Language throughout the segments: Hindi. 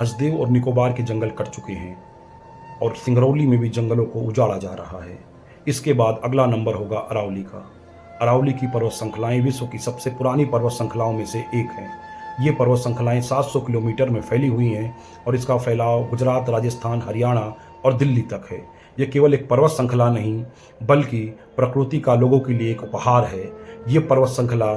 हसदेव और निकोबार के जंगल कट चुके हैं और सिंगरौली में भी जंगलों को उजाड़ा जा रहा है। इसके बाद अगला नंबर होगा अरावली का। अरावली की पर्वत श्रृंखलाएं विश्व की सबसे पुरानी पर्वत श्रृंखलाओं में से एक है। ये पर्वत श्रृंखलाएं 700 किलोमीटर में फैली हुई हैं और इसका फैलाव गुजरात, राजस्थान, हरियाणा और दिल्ली तक है। ये केवल एक पर्वत श्रृंखला नहीं बल्कि प्रकृति का लोगों के लिए एक उपहार है। ये पर्वत श्रृंखला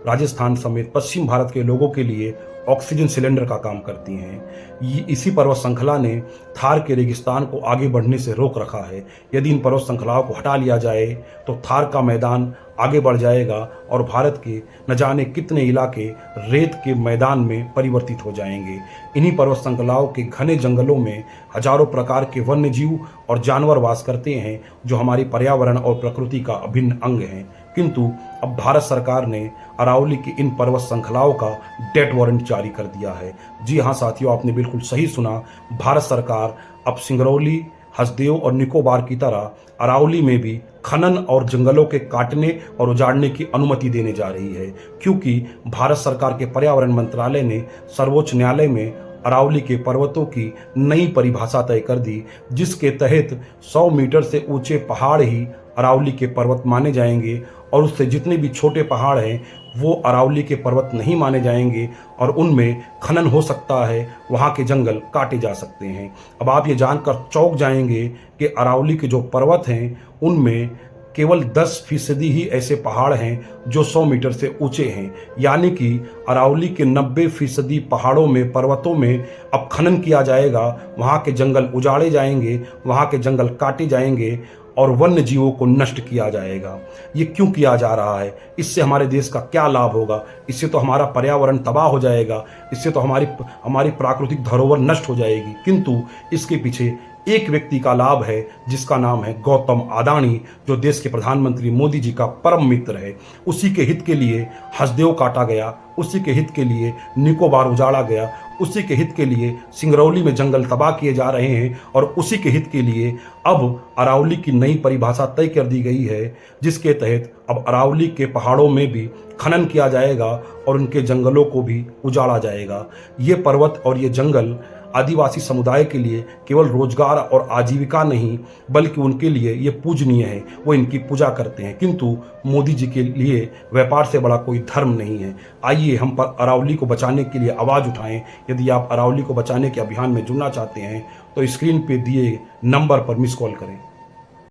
राजस्थान समेत पश्चिम भारत के लोगों के लिए ऑक्सीजन सिलेंडर का काम करती हैं। इसी पर्वत श्रृंखला ने थार के रेगिस्तान को आगे बढ़ने से रोक रखा है। यदि इन पर्वत श्रृंखलाओं को हटा लिया जाए तो थार का मैदान आगे बढ़ जाएगा और भारत के न जाने कितने इलाके रेत के मैदान में परिवर्तित हो जाएंगे। इन्हीं पर्वत श्रृंखलाओं के घने जंगलों में हजारों प्रकार के वन्य जीव और जानवर वास करते हैं जो हमारी पर्यावरण और प्रकृति का अभिन्न अंग हैं। किंतु अब भारत सरकार ने अरावली की इन पर्वत श्रृंखलाओं का डेथ वारंट जारी कर दिया है। जी हाँ साथियों, आपने बिल्कुल सही सुना। भारत सरकार अब सिंगरौली, हसदेव और निकोबार की तरह अरावली में भी खनन और जंगलों के काटने और उजाड़ने की अनुमति देने जा रही है, क्योंकि भारत सरकार के पर्यावरण मंत्रालय ने सर्वोच्च न्यायालय में अरावली के पर्वतों की नई परिभाषा तय कर दी, जिसके तहत 100 मीटर से ऊंचे पहाड़ ही अरावली के पर्वत माने जाएंगे और उससे जितने भी छोटे पहाड़ हैं वो अरावली के पर्वत नहीं माने जाएंगे और उनमें खनन हो सकता है, वहाँ के जंगल काटे जा सकते हैं। अब आप ये जानकर चौंक जाएंगे कि अरावली के जो पर्वत हैं उनमें केवल 10% ही ऐसे पहाड़ हैं जो 100 मीटर से ऊंचे हैं, यानी कि अरावली के 90% पहाड़ों में, पर्वतों में अब खनन किया जाएगा, वहाँ के जंगल उजाड़े जाएंगे, वहाँ के जंगल काटे जाएंगे और वन्य जीवों को नष्ट किया जाएगा। ये क्यों किया जा रहा है? इससे हमारे देश का क्या लाभ होगा? इससे तो हमारा पर्यावरण तबाह हो जाएगा, इससे तो हमारी प्राकृतिक धरोहर नष्ट हो जाएगी। किंतु इसके पीछे एक व्यक्ति का लाभ है जिसका नाम है गौतम अडानी, जो देश के प्रधानमंत्री मोदी जी का परम मित्र है। उसी के हित के लिए हसदेव काटा गया, उसी के हित के लिए निकोबार उजाड़ा गया, उसी के हित के लिए सिंगरौली में जंगल तबाह किए जा रहे हैं और उसी के हित के लिए अब अरावली की नई परिभाषा तय कर दी गई है, जिसके तहत अब अरावली के पहाड़ों में भी खनन किया जाएगा और उनके जंगलों को भी उजाड़ा जाएगा। ये पर्वत और ये जंगल आदिवासी समुदाय के लिए केवल रोजगार और आजीविका नहीं बल्कि उनके लिए ये पूजनीय है, वो इनकी पूजा करते हैं। किंतु मोदी जी के लिए व्यापार से बड़ा कोई धर्म नहीं है। आइए हम पर अरावली को बचाने के लिए आवाज़ उठाएं। यदि आप अरावली को बचाने के अभियान में जुड़ना चाहते हैं तो स्क्रीन पे दिए नंबर पर मिस कॉल करें।